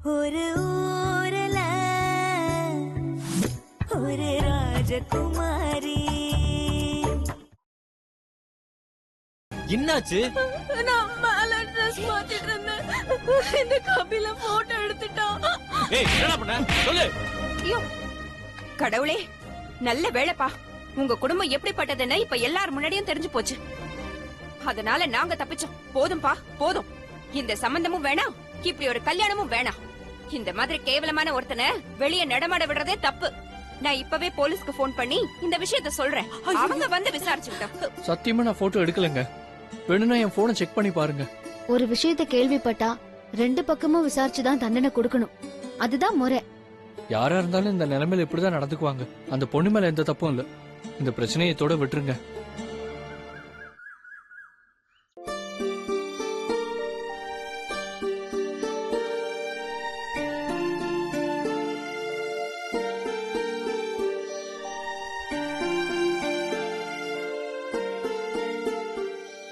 ஒரு ஊரல ஒரு ராஜகுமாரி. என்னாச்சு? நான் மேல ட்ரெஸ் மாத்திட்டு இருந்தேன். இந்த கபில போட்டோ எடுத்துட்டான். ஏய் என்ன பண்ண சொல்லு. ஐயோ கடவுளே, நல்ல வேளைப்பா. உங்க குடும்பம் எப்படிப்பட்டதுன்னு இப்ப எல்லார் முன்னாடியும் தெரிஞ்சு போச்சு. அதனால நாங்க தப்பிச்சோம். போதும்பா போதும். இந்த சம்பந்தமும் வேணாம், இப்படி ஒரு கல்யாணமும் வேணாம். இந்த மாதிரி கேவலமான ஒருத்தனை வெளியே நடமாட விடுறதே தப்பு. நான் இப்பவே போலீஸ்க்கு போன் பண்ணி இந்த விஷயத்த சொல்றேன். அவங்க வந்து விசாரிச்சுக்கிட்டோம். சத்தியமா நான் போட்டோ எடுக்கலங்க. வேணும்னா என் போனை செக் பண்ணி பாருங்க. ஒரு விஷயத்தை கேள்விப்பட்டா 2 பக்கமும் விசாரிச்சுதான் தண்டனை கொடுக்கணும். அதுதான் முறை. யாரா இருந்தாலும் இந்த நிலைமையில இப்படிதான் நடந்துக்குவாங்க. அந்த பொண்ணு மேல எந்த தப்பும் இல்ல. இந்த பிரச்சனையை இதோட விட்டுருங்க.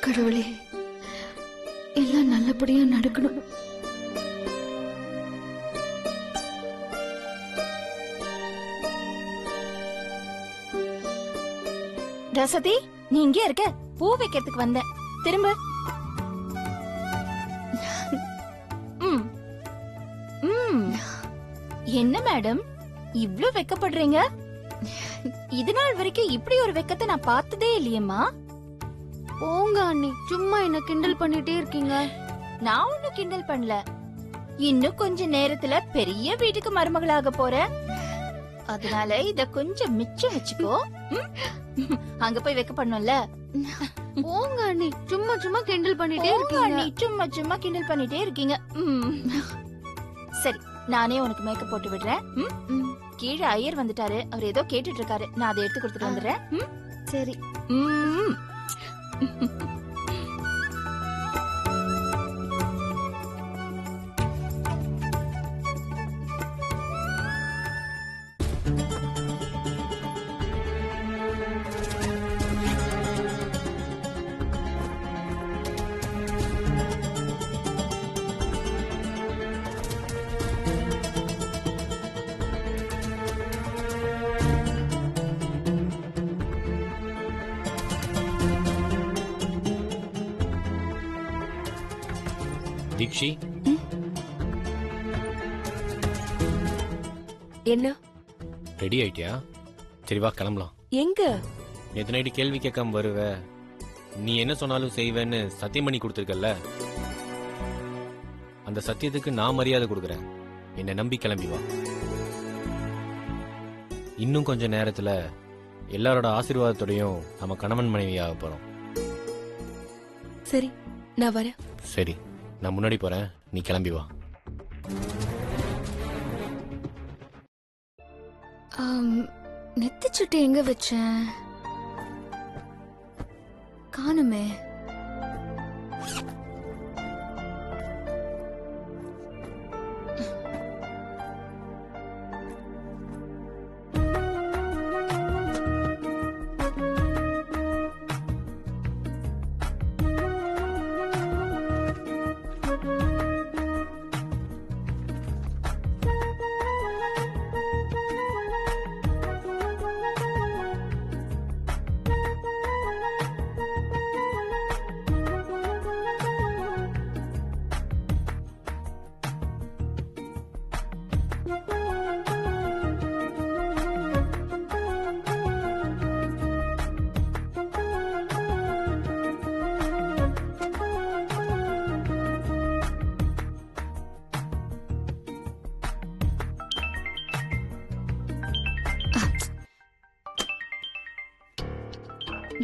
கடவுளே, எல்லாம் நல்லபடியா நடக்கணும். ரசதி, நீ இங்கே இருக்க? பூ வைக்கிறதுக்கு வந்தேன். திரும்ப. என்ன மேடம் இவ்ளோ வெக்கப்படுறீங்க? இது நாள் வரைக்கும் இப்படி ஒரு வெக்கத்தை நான் பார்த்ததே இல்லையேம்மா. போங்க அண்ணி, சும்மா என்ன கிண்டல் பண்ணிட்டே இருக்கீங்க. நான் ஒன்னும் கிண்டல் பண்ணல. இன்னும் கொஞ்ச நேரத்துல பெரிய வீட்டுக்கு மருமகளாக போற. அதனால இத கொஞ்சம் மிச்சம் வச்சுக்கோ. அங்க போய் வைக்க பண்ணும்ல. போங்க அண்ணி, சும்மா சும்மா கிண்டல் பண்ணிட்டே இருக்கீங்க. நீ சும்மா சும்மா கிண்டல் பண்ணிட்டே இருக்கீங்க. சரி, நானே உனக்கு மேக்கப் போட்டு விடுறேன். கீழே ஐயர் வந்துட்டாரு. அவர் ஏதோ கேட்டுட்டு இருக்காரு. நான் அதை எடுத்து கொடுத்துட்டு வந்துடுறேன். சரி. தீக்ஷி, என்ன ரெடி ஆயிட்டியா? சரி வா கிளம்பலாம். எங்க? நேத்து நைட்டு கேள்வி கேட்காம வருவ, நீ என்ன சொன்னாலும் செய்வேன்னு சத்தியம் பண்ணி கொடுத்துருக்கல. அந்த சத்தியத்துக்கு நான் மரியாதை கொடுக்குறேன். என்னை நம்பி கிளம்பி வா. இன்னும் கொஞ்ச நேரத்துல எல்லாரோட ஆசீர்வாதத்தோடையும் நம்ம கணவன் மனைவியாக போறோம். சரி, நான் வரேன். சரி, நான் முன்னாடி போறேன், நீ கிளம்பி வா. நெத்திச்சுட்டு எங்க வச்சேன்? காணுமே.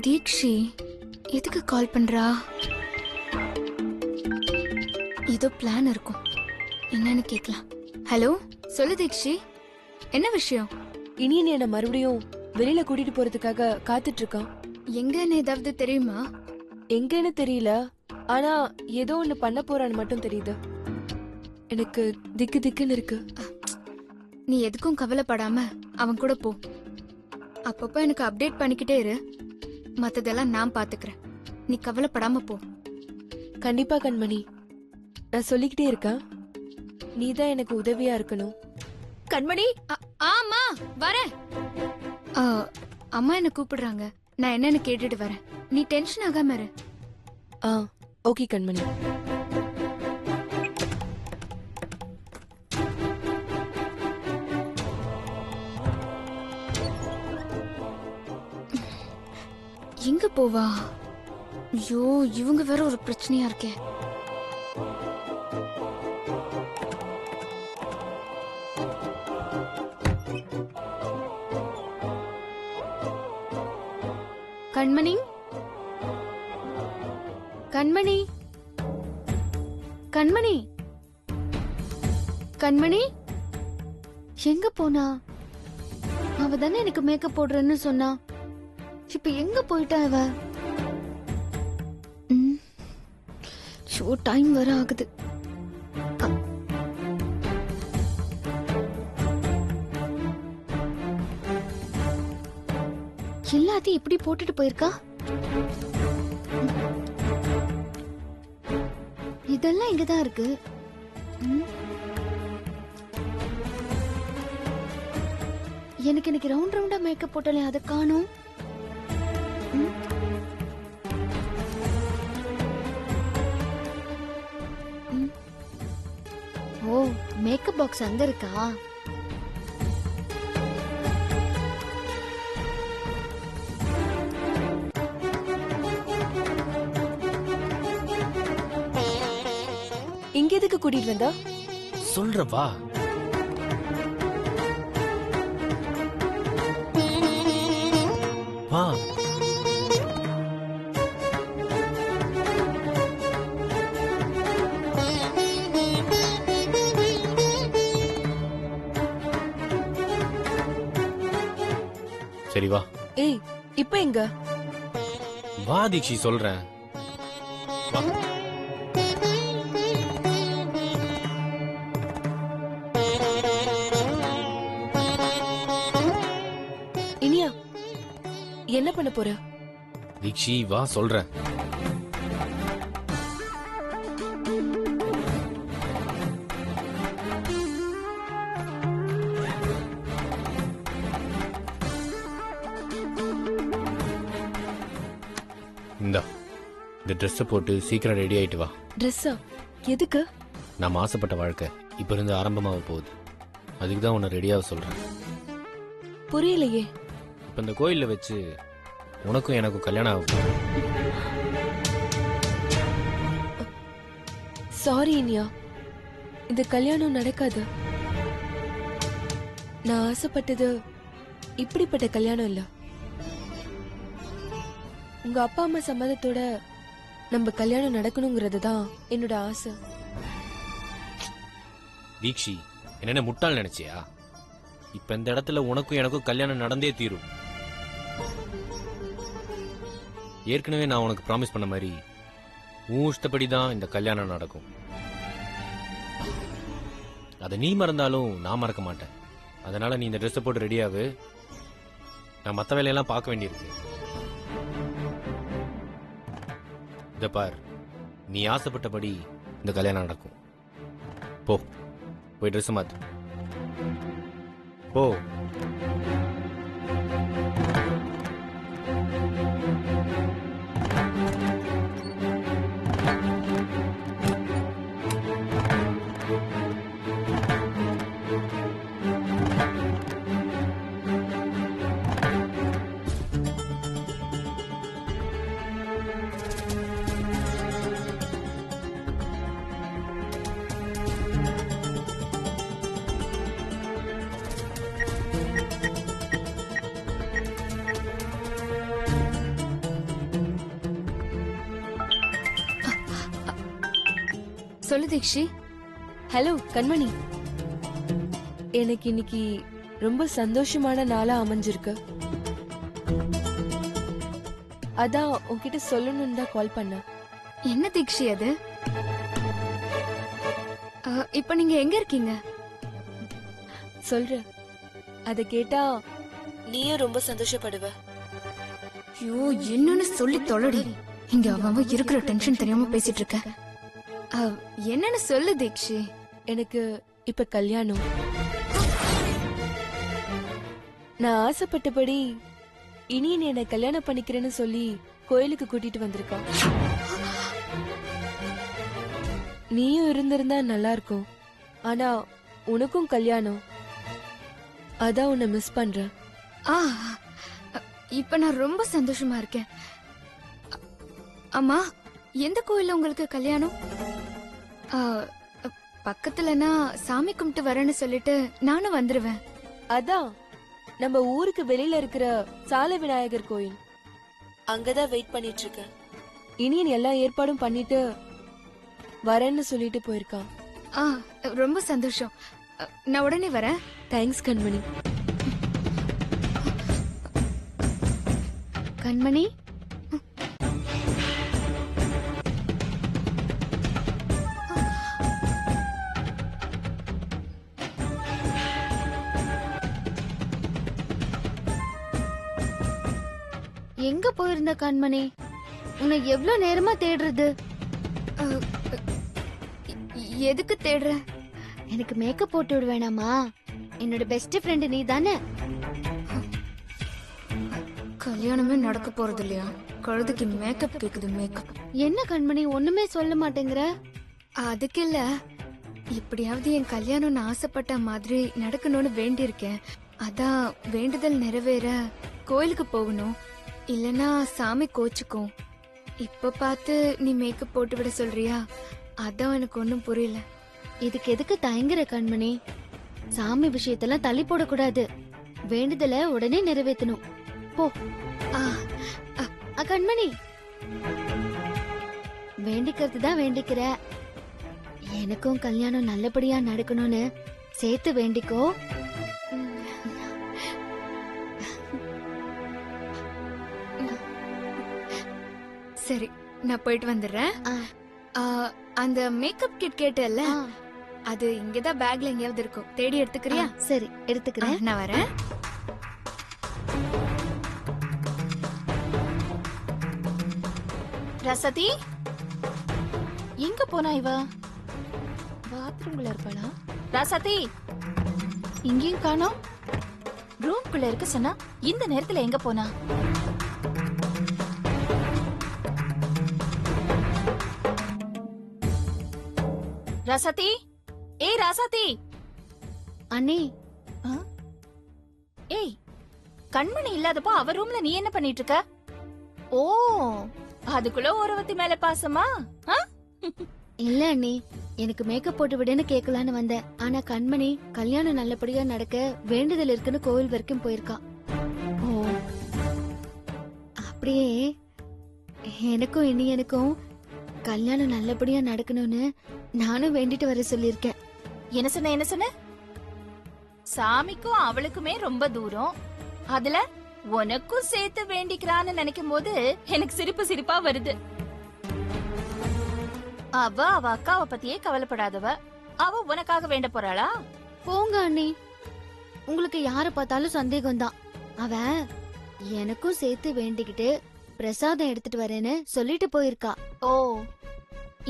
தீக்ஷி எதுக்கு கால் பண்றா? ஏதோ பிளான் இருக்கும். என்னன்னு கேக்கலாம். ஹலோ, சொல்லு தீக்ஷி, என்ன விஷயம்? இனியன் என்ன மறுபடியும் வெளியில கூட்டிட்டு போறதுக்காக காத்துட்டு இருக்கான். எங்கன்னு ஏதாவது தெரியுமா? எங்கன்னு தெரியல, ஆனா ஏதோ ஒண்ணு பண்ண போறான்னு மட்டும் தெரியுது. எனக்கு திக்கு திக்குன்னு இருக்கு. நீ எதுக்கும் கவலைப்படாம அவன் கூட போ. அப்பப்போ எனக்கு அப்டேட் பண்ணிக்கிட்டே இரு. மத்ததெல்லாம் நான் பாத்துக்கிறேன். நீ கவலைப்படாம போ. கண்டிப்பா கண்மணி, நான் சொல்லிக்கிட்டே இருக்கேன். நீதான் எனக்கு உதவியா இருக்கணும். கண்மணி, ஆமா வரேன். அம்மா என்ன கூப்பிடுறாங்க, நான் என்னன்னு கேட்டுட்டு வரேன். நீ டென்ஷன் ஆகாம இரு. ஓகே கண்மணி. எங்க போவா? ஐயோ, இவங்க வேற ஒரு பிரச்சனையா இருக்கே. கண்மணி, கண்மணி, கண்மணி, கண்மணி, எங்க போனா? அவ தானே எனக்கு மேக்கப் போடுறேன்னு சொன்னா. இப்ப எங்க போயிட்டா அவ? ஷோ டைம் வர ஆகுது. எல்லாத்தையும் இப்படி போட்டுட்டு போயிருக்கா. இதெல்லாம் இங்கதான் இருக்கு. எனக்கு இன்னைக்கு ரவுண்ட் ரவுண்டா மேக்கப் போட்டலே, அதை காணோம். ஓ, மேக்கப் பாக்ஸ் அங்க இருக்கா? இங்க எதுக்கு கூட்டிட்டு வந்தா? சொல்ற வா. வா. சரி வா. ஏய், இப்ப எங்க? வா தீக்ஷி, சொல்றேன் வா. இனியா, என்ன பண்ண போற? தீக்ஷி வா, சொல்றேன். இந்த ட்ரெஸ்ஸை போட்டு சீக்கிரம் ரெடி ஆயிட்டு வா. ட்ரெஸ்ஸா? எதுக்கு? நாம் ஆசைப்பட்ட வாழ்க்கை இப்ப இருந்து ஆரம்பமாக போகுது. அதுக்கு தான் உன்னை ரெடியாக சொல்றேன். புரியலையே. இப்ப இந்த கோயில்ல வச்சு உனக்கும் எனக்கும் கல்யாணம் ஆகும். சாரி இனியா, இந்த கல்யாணம் நடக்காது. நான் ஆசைப்பட்டது இப்படிப்பட்ட கல்யாணம் இல்ல. உங்க அப்பா அம்மா சம்மதத்தோட நம்ம கல்யாணம் நடக்கணுங்கிறது தான் என்னோட ஆசை. தீக்ஷி, என்ன முட்டாள் நினைச்சியா? இப்ப இந்த இடத்துல உனக்கும் எனக்கும் கல்யாணம் நடந்தே தீரும். ஏற்கனவே நான் உனக்கு ப்ராமிஸ் பண்ண மாதிரி உன் இஷ்டப்படி தான் இந்த கல்யாணம் நடக்கும். அதை நீ மறந்தாலும் நான் மறக்க மாட்டேன். அதனால நீ இந்த ட்ரெஸ்ஸை போட்டு ரெடியாகு. நான் மற்ற வேலையெல்லாம் பார்க்க வேண்டியிருக்கு. இத பார், நீ ஆசைப்பட்டபடி இந்த கல்யாணம் நடக்கும். போ, போய் ட்ரெஸ் மாத்து. போ. சொல்லு தீக்ஷி. ஹலோ கண்மணி, எனக்கு இன்னைக்கு ரொம்ப சந்தோஷமான நாளா அமைஞ்சிருக்கு. அதான் உன்கிட்ட சொல்லணும்னு தான் கால் பண்ண. என்ன தீக்ஷி அது? இப்ப நீங்க எங்க இருக்கீங்க? சொல்ற, அத கேட்டா நீயும் ரொம்ப சந்தோஷப்படுவ. ஐயோ, என்னன்னு சொல்லி தொலைடி. இங்க அவன் இருக்கிற டென்ஷன் தெரியாம பேசிட்டு இருக்க. என்னன்னு சொல்லு தீக்ஷி. எனக்கு இப்ப கல்யாணம். நான் ஆசைப்பட்டபடி இனியன் என்னை கல்யாணம் பண்ணிக்கிறேன்னு சொல்லி கோயிலுக்கு கூட்டிட்டு வந்திருக்கான். நீயும் இருந்திருந்தா நல்லா இருக்கும். ஆனா உனக்கும் கல்யாணம். அதான் உன்னை மிஸ் பண்றேன். ஆ இப்ப நான் ரொம்ப சந்தோஷமா இருக்கேன். அம்மா, எந்த கோயில்ல உங்களுக்கு கல்யாணம்? ஆ, பக்கத்துலனா சாமி கும்பிட்டு வரேன்னு சொல்லிட்டு நானும் வந்துருவேன். அதான் நம்ம ஊருக்கு வெளியில இருக்கிற சால விநாயகர் கோயில். அங்கதான் வெயிட் பண்ணிட்டு இருக்கேன். இனியன் எல்லா ஏற்பாடும் பண்ணிட்டு வரேன்னு சொல்லிட்டு போயிருக்கான். ஆ, ரொம்ப சந்தோஷம். நான் உடனே வரேன். தேங்க்ஸ் கண்மணி. கண்மணி, எங்க போயிருந்த கண்மணி? உன்னை எவ்வளவு நேரமா தேடுறது? எதுக்கு தேடுற? எனக்கு மேக்கப் போட்டு விட வேணாமா? என்னோட பெஸ்ட் ஃப்ரெண்ட் நீ தானே. கல்யாணமே நடக்க போறது இல்லையா? கழுதுக்கு மேக்கப் கேக்குது. மேக்கப் என்ன கண்மணி ஒண்ணுமே சொல்ல மாட்டேங்கிற? அதுக்கு இல்ல, இப்படியாவது என் கல்யாணம்னு ஆசைப்பட்ட மாதிரி நடக்கணும்னு வேண்டியிருக்கேன். அதான் வேண்டுதல் நிறைவேற கோயிலுக்கு போகணும். இல்லனா சாமி கோச்சுக்கும். இப்ப பார்த்து நீ மேக்கப் போட்டு விட சொல்றியா? அதான் எனக்கு ஒண்ணும் புரியல. இதுக்கு எதுக்கு தயங்குற கண்மணி? சாமி விஷயத்தெல்லாம் தள்ளி போடக்கூடாது. வேண்டுதலை உடனே நிறைவேற்றணும். போ. கண்மணி, வேண்டிக்கிறது தான் வேண்டிக்கிற. எனக்கும் கல்யாணம் நல்லபடியா நடக்கணும்னு சேர்த்து வேண்டிக்கோ. சரி, நான் போயிட்டு வந்துடுறேன். அந்த மேக்கப் கிட் கேட்டல, அது இங்கதான் பேக்ல எங்கேயாவது இருக்கும். தேடி எடுத்துக்கிறியா? சரி, எடுத்துக்கிறேன். நான் வரேன். ரசதி, எங்க போனா இவ? பாத்ரூம்ல இருப்பாளா? ரசதி, இங்கேயும் காணோம். ரூம்குள்ள இருக்க சொன்னா இந்த நேரத்துல எங்க போனா? ரசதி, ஏய் ரசதி. அண்ணி. ஏய், கண்மணி இல்லாதப்போ அவ ரூம்ல நீ என்ன பண்ணிட்டு இருக்க? ஓ, அதுக்குள்ள ஒருவத்தி மேல பாசமா? இல்ல அண்ணி, எனக்கு மேக்கப் போட்டு விடுன்னு கேட்கலான்னு வந்தேன். ஆனா கண்மணி கல்யாணம் நல்லபடியா நடக்க வேண்டுதல் இருக்குன்னு கோவில் வரைக்கும் போயிருக்கா. ஓ, அப்படியே எனக்கும் இனியனுக்கும் கல்யாணம் நல்லபடியா நடக்கணும்னு நானும் வேண்டிட்டு வர சொல்லியிருக்கேன். என்ன சொன்ன என்ன சொன்ன? சாமிக்கும் அவளுக்குமே ரொம்ப தூரம். அதுல உனக்கும் சேர்த்து வேண்டிக்கிறான்னு நினைக்கும் போது எனக்கு சிரிப்பு சிரிப்பா வருது. அவ அக்காவை பத்தியே கவலைப்படாதவ. அவ உனக்காக வேண்ட போறாளா? போங்க அண்ணி, உங்களுக்கு யார பார்த்தாலும் சந்தேகம்தான். அவ எனக்கும் சேர்த்து வேண்டிக்கிட்டு பிரசாதம் எடுத்துட்டு வரேன்னு சொல்லிட்டு போயிருக்கா. ஓ,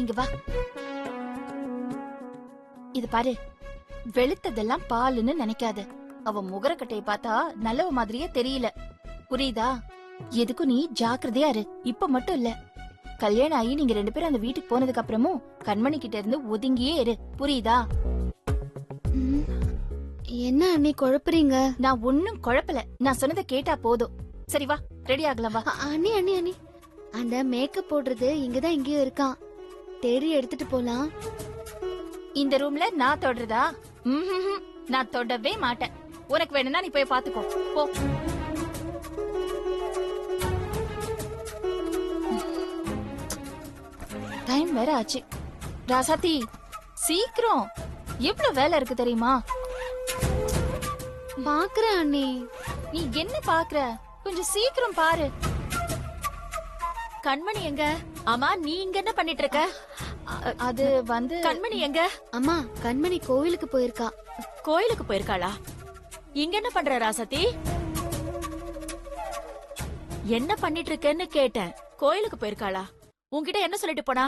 இங்க வா. இது பாரு, வெளுத்ததெல்லாம் பாலுன்னு நினைக்காத. அவ முகரக்கட்டையை பார்த்தா நல்லவ மாதிரியே தெரியல. புரியுதா? எதுக்கும் நீ ஜாக்கிரதையா இரு. இப்ப மட்டும் இல்ல, கல்யாணம் ஆகி நீங்க 2 பேரும் அந்த வீட்டுக்கு போனதுக்கு அப்புறமும் கண்மணி கிட்ட இருந்து ஒதுங்கியே இரு. புரியுதா? என்ன அண்ணி குழப்புறீங்க? நான் ஒன்னும் குழப்பல. நான் சொன்னதை கேட்டா போதும். சரி வா, ரெடி ஆகலாம் வா. அண்ணி அண்ணி அண்ணி, அந்த மேக்கப் போடுறது இங்கதான் எங்கேயோ இருக்கான். தேடி எடுத்துட்டு போலாம். இந்த ரூம்ல நான் தொடுறதா? நான் தொடவே மாட்டேன். உனக்கு வேணும்னா நீ போய் பாத்துக்கோ. போ. டைம் வேற ஆச்சு. ராசாத்தி, சீக்கிரம். எவ்வளவு வேலை இருக்கு தெரியுமா? பாக்குறேன் அண்ணி. நீ என்ன பாக்குற? கொஞ்சம் சீக்கிரம் பாரு. கண்மணி எங்க? அம்மா, நீ இங்க என்ன பண்ணிட்டு இருக்க? அது வந்து கண்மணி எங்க? அம்மா, கண்மணி கோவிலுக்கு போயிருக்கா. கோயிலுக்கு போயிருக்காளா? இங்க என்ன பண்ற ராசதி? என்ன பண்ணிட்டு இருக்கேன்னு கேட்டேன். கோயிலுக்கு போயிருக்காளா? உன்கிட்ட என்ன சொல்லிட்டு போனா?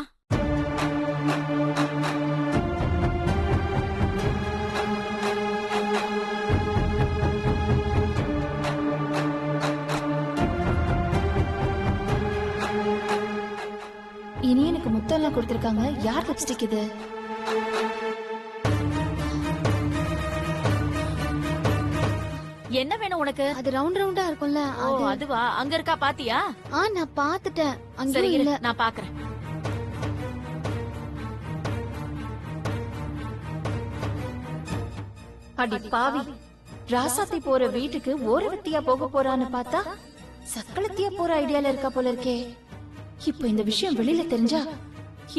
யார் லிப்ஸ்டிக் இது? என்ன வேணும் உனக்கு? அது ரவுண்ட் ரவுண்டா இருக்கும்ல ஓ, அது. அதுவா? அங்க இருக்கா பாத்தியா? நான் பாத்துட்டேன். அங்க சரி இரு, இல்ல. நான் பாக்குறேன். அடி பாவி, ராசாத்தி போற வீட்டுக்கு ஓரவத்தியா போக போறான்னு பார்த்தா சக்களத்தியா போற ஐடியால இருக்கா போல இருக்கே. இப்ப இந்த விஷயம் வெளியில தெரிஞ்சா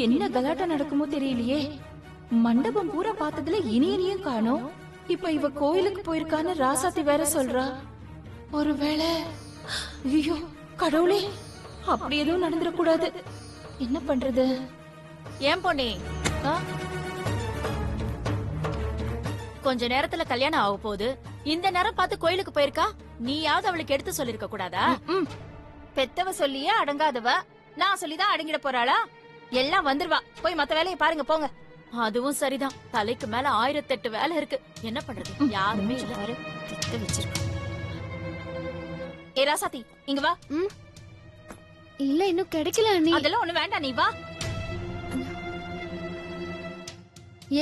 என்ன கலாட்டா நடக்குமோ தெரியலையே. மண்டபம் பூரா பார்த்ததுல இனியனையும் காணோம். இப்ப இவ கோயிலுக்கு போயிருக்கான்னு ராசாத்தி வேற சொல்றா. ஒருவேளை ஐயோ கடவுளே, அப்படி எதுவும் நடந்துடக்கூடாது. என்ன பண்றது? ஏன் பொண்ணே, கொஞ்ச நேரத்துல கல்யாணம் ஆக போகுது. இந்த நேரம் பார்த்து கோயிலுக்கு போயிருக்கா. நீயாவது அவளுக்கு எடுத்து சொல்லிருக்க கூடாதா? பெத்தவ சொல்லியே அடங்காதவ நான் சொல்லிதான் அடங்கிட போறாளா? எல்லாம் வந்துருவா. போய் மத்த வேலையை பாருங்க போங்க. அதுவும் சரிதான், தலைக்கு மேல 1008 வேலை இருக்கு. என்ன பண்றது? யாருமே இல்ல. பாரு, திட்டு வச்சிருக்க. ஏ ராசாத்தி, இங்க வா. இல்ல இன்னும் கிடைக்கல அண்ணி. அதெல்லாம் ஒண்ணு வேண்டாம், நீ வா.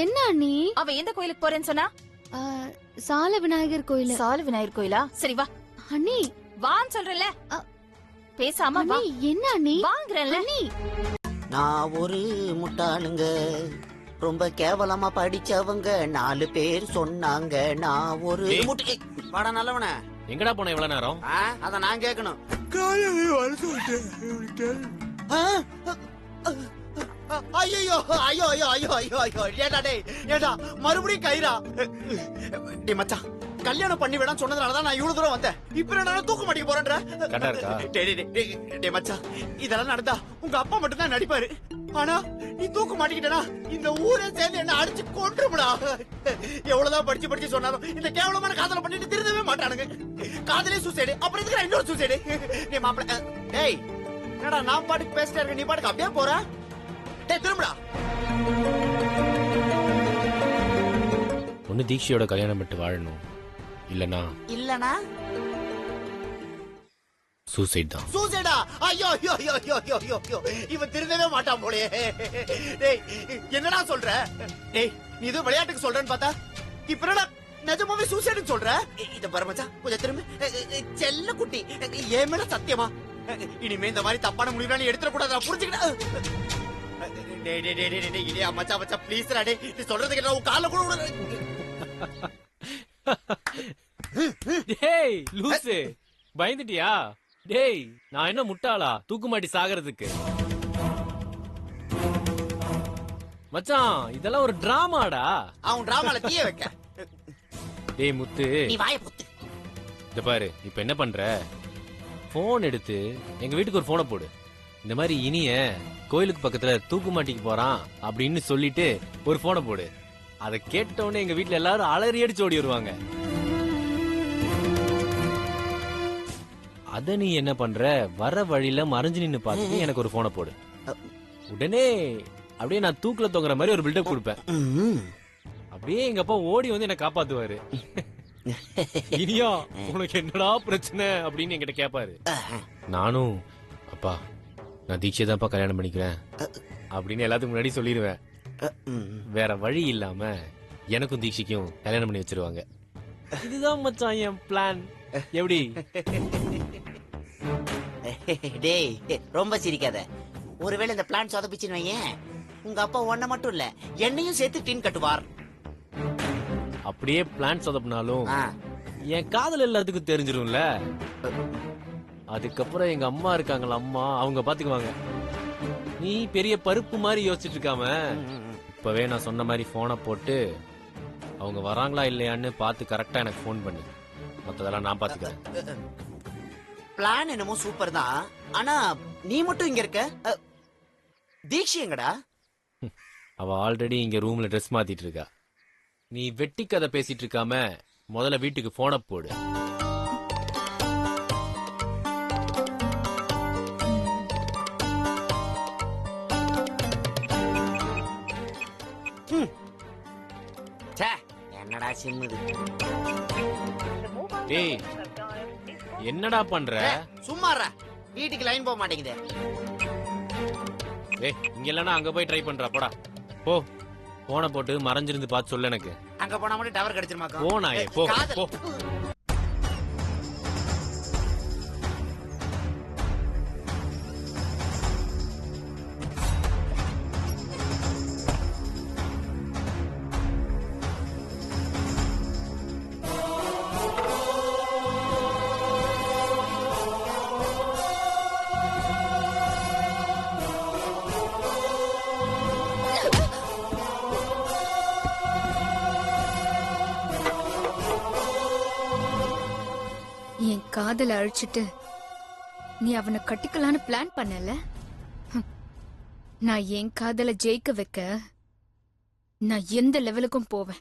என்ன அண்ணி? அவ எந்த கோயிலுக்கு போறேன்னு சொன்னா? ஆ, சால விநாயகர் கோயில். சால விநாயகர் கோயிலா? சரி வா. அண்ணி வான்னு சொல்றல, பேசாம வா. அண்ணி என்ன அண்ணி? வாங்குறேன்ல. அண்ணி நான் ஒரு முட்டாளுங்க, ரொம்ப கேவலமா படிச்சவங்க 4 பேர் சொன்னாங்க. நான் ஒரு டேய். வாடா நல்லவன. எங்கடா போன இவ்வளவு நேரம்? அத நான் கேட்கணும். ஐயோ ஐயோ ஐயோ ஐயோ ஐயோ ஐயோ ஏடா டேய், ஏடா மறுபடியும் கயிறா? டேய் மச்சான், கல்யாணம் பண்ணி வேணாம் சொன்னதுனாலதான் நான் இவ்வளவு தூரம் வந்தேன். இப்ப நான் தூக்க மாட்டேங்க போறேன்ற. கரெக்டா இருக்கா? டேய் மச்சான், இதெல்லாம் நடந்தா உங்க அப்பா மட்டும் தான் நடிப்பாரு. ஆனா நீ தூக்க மாட்டிக்கிட்டனா இந்த ஊரே சேர்ந்து என்ன அடிச்சு கொன்றும்டா. எவ்வளவுதான் படிச்சு படிச்சு சொன்னாலும் இந்த கேவலமான காதலை பண்ணிட்டு திருந்தவே மாட்டானுங்க. காதலே சூசைடு, அப்புறம் இதுக்கு இன்னொரு சூசைடு. டேய் மாப்பிள, டேய் என்னடா நான் பாட்டுக்கு பேசிட்டே இருக்க, நீ பாட்டுக்கு அப்படியே போற. டேய் திரும்புடா. ஒண்ணு தீக்ஷியோட கல்யாணம் பண்ணிட்டு வாழணும், இல்லனா சூசைட் தான். சூசைடா? ஐயோ ஐயோ ஐயோ ஐயோ ஐயோ ஐயோ ஐயோ, இவன் திருந்தவே மாட்டான் போலே. டேய் என்னடா சொல்ற? டேய் நீ ஏதோ விளையாட்டுக்கு சொல்றேன்னு பார்த்தா இப்ப என்னடா நிஜமாவே சூசைடுன்னு சொல்ற? இத பாரு மச்சான், கொஞ்சம் திரும்ப. செல்ல குட்டி, ஏன் மேல சத்தியமா இனிமே இந்த மாதிரி தப்பான முடிவு நீ எடுத்துட கூடாது, புரிஞ்சுக்கிட்ட? டேய் டேய் டேய் டேய் டேய் இல்லையா மச்சான் மச்சான் ப்ளீஸ் டேய், நீ சொல்றதுக்கு நான் உன் கால்ல கூட விட. டேய் லூசு, பயந்துட்டியா? டேய் நான் என்ன முட்டாளா தூக்கு மாட்டி சாகிறதுக்கு? மச்சான் இதெல்லாம் ஒரு டிராமாடா. அவன் டிராமால தீய வைக்க. டேய் முத்து, நீ வாயை பொத்து. இத பாரு, இப்ப என்ன பண்ற? போன் எடுத்து எங்க வீட்டுக்கு ஒரு போனை போடு. இந்த மாதிரி இனிய கோயிலுக்கு பக்கத்துல தூக்கு மாட்டிக்கு போறான் அப்படின்னு சொல்லிட்டு ஒரு போனை போடு. அதை கேட்ட உடனே எங்க வீட்டுல எல்லாரும் அலறி அடிச்சு ஓடி வருவாங்க. அத நீ என்ன பண்ற? வர வழியில மறைஞ்சு நின்னு பார்த்துட்டு எனக்கு ஒரு போனை போடு. உடனே அப்படியே நான் தூக்குல தொங்குற மாதிரி ஒரு பில்டப் கொடுப்பேன். அப்படியே எங்க அப்பா ஓடி வந்து என்ன காப்பாத்துவாரு. இனியா உனக்கு என்னடா பிரச்சனை அப்படின்னு என்கிட்ட கேப்பாரு. நானும் அப்பா நான் தீட்சை தான்ப்பா கல்யாணம் பண்ணிக்கிறேன் அப்படின்னு எல்லாத்துக்கும் முன்னாடி சொல்லிடுவேன். வேற வழி இல்லாம எனக்கும் தீட்சிக்கும் கல்யாணம் பண்ணி வச்சிருவாங்க. இதுதான் மச்சான் என் பிளான். எப்படி? டேய் ரொம்ப சிரிக்காத. ஒருவேளை இந்த பிளான் சொதப்பிச்சுன்னு வையேன், உங்க அப்பா ஒன்ன மட்டும் இல்ல என்னையும் சேர்த்து டீன் கட்டுவார். அப்படியே பிளான் சொதப்பினாலும் என் காதல் எல்லாத்துக்கும் தெரிஞ்சிரும்ல. அதுக்கப்புறம் எங்க அம்மா இருக்காங்களா, அம்மா அவங்க பாத்துக்குவாங்க. நீ பெரிய பருப்பு மாதிரி யோசிச்சுட்டு இருக்காம இப்பவே நான் சொன்ன மாதிரி போனை போட்டு அவங்க வராங்களா இல்லையான்னு பார்த்து கரெக்டா எனக்கு போன் பண்ணு. மத்ததெல்லாம் நான் பாத்துக்கிறேன். பிளான் என்னமோ சூப்பர் தான், ஆனா நீ மட்டும் இங்க இருக்க. தீக்ஷி எங்கடா? அவ ஆல்ரெடி இங்க ரூம்ல ட்ரெஸ் மாத்திட்டு இருக்கா. நீ வெட்டி கதை பேசிட்டு இருக்காம முதல்ல வீட்டுக்கு போனை போடு. என்னடா சிம்முது? டேய் என்னடா பண்ற? சும்மாறா, வீட்டுக்கு லைன் போக மாட்டேங்குது. ஏய் இங்க இல்லனா அங்க போய் ட்ரை பண்றா போடா போ போனை போட்டு மறைஞ்சிருந்து பார்த்து சொல்லு எனக்கு அங்க போனா மட்டும் டவர் கிடைச்சிருமாக்கா போ நாயே போ காதல். போ என் காதலை அழிச்சிட்டு நீ அவனை கட்டிக்கலான்னு பிளான் பண்ணல ஹம். நான் என் காதலை ஜெயிக்க வைக்க நான் எந்த லெவலுக்கும் போவேன்.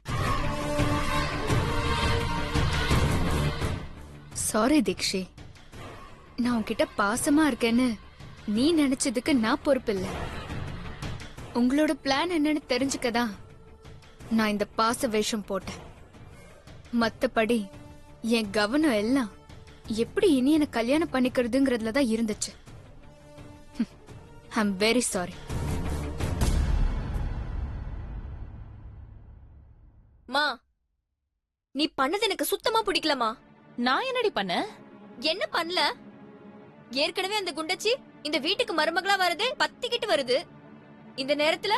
சாரி தீக்ஷி, நான் உன்கிட்ட பாசமா இருக்கேன்னு நீ நினைச்சதுக்கு நான் பொறுப்பில்ல. உங்களோட பிளான் என்னன்னு தெரிஞ்சுக்கதான் நான் இந்த பாச வேஷம் போட்டேன். மத்தபடி என் கவனம் எல்லாம் எப்படி இனி என்ன கல்யாணம் பண்ணிக்கிறதுங்கிறதுல தான் இருந்துச்சு. ஐ அம் வெரி சாரி. மா நீ பண்ணது எனக்கு சுத்தமா பிடிக்கலமா. நான் என்னடி பண்ண? என்ன பண்ணல? ஏற்கனவே அந்த குண்டச்சி இந்த வீட்டுக்கு மருமகளா வருது, பத்திக்கிட்டு வருது. இந்த நேரத்துல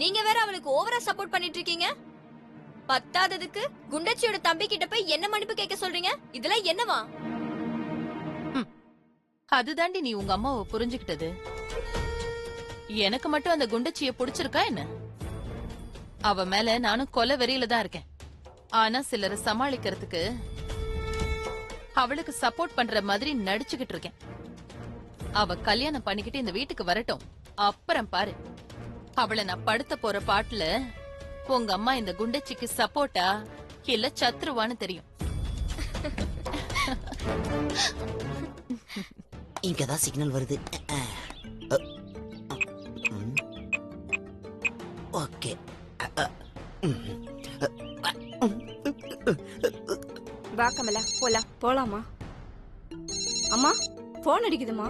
நீங்க வேற அவளுக்கு ஓவரா சப்போர்ட் பண்ணிட்டு இருக்கீங்க. பத்தாததுக்கு குண்டச்சியோட தம்பி கிட்ட போய் என்ன மன்னிப்பு கேட்க சொல்றீங்க? இதெல்லாம் என்னவா? அதுதாண்டி நீ உங்க அம்மாவை புரிஞ்சுக்கிட்டது. எனக்கு மட்டும் அந்த குண்டச்சிய புடிச்சிருக்கா என்ன? அவ மேல நானும் கொலை வெறியில தான் இருக்கேன். ஆனா சிலரை சமாளிக்கிறதுக்கு அவளுக்கு சப்போர்ட் பண்ற மாதிரி நடிச்சுக்கிட்டு இருக்கேன். அவ கல்யாணம் பண்ணிக்கிட்டு இந்த வீட்டுக்கு வரட்டும், அப்புறம் பாரு. அவளை நான் படுத்த போற பாட்டுல உங்க அம்மா இந்த குண்டச்சிக்கு சப்போர்ட்டா இல்ல சத்ருவான்னு தெரியும். இங்கதான் சிக்னல் வருது. ஓகே வா கமலா போலாம். போலாமா? அம்மா போன் அடிக்குதுமா.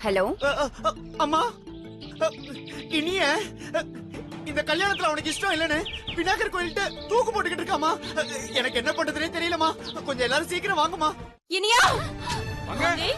ஹலோ அம்மா இனிய இந்த கல்யாணத்துல அவனுக்கு இஷ்டம் இல்லன்னு விநாயகர் கோயில்கிட்ட தூக்கு போட்டுக்கிட்டு இருக்காமா. எனக்கு என்ன பண்றதுனே தெரியலமா. கொஞ்சம் எல்லாரும் சீக்கிரம் வாங்கம்மா. இனியா தண்ணி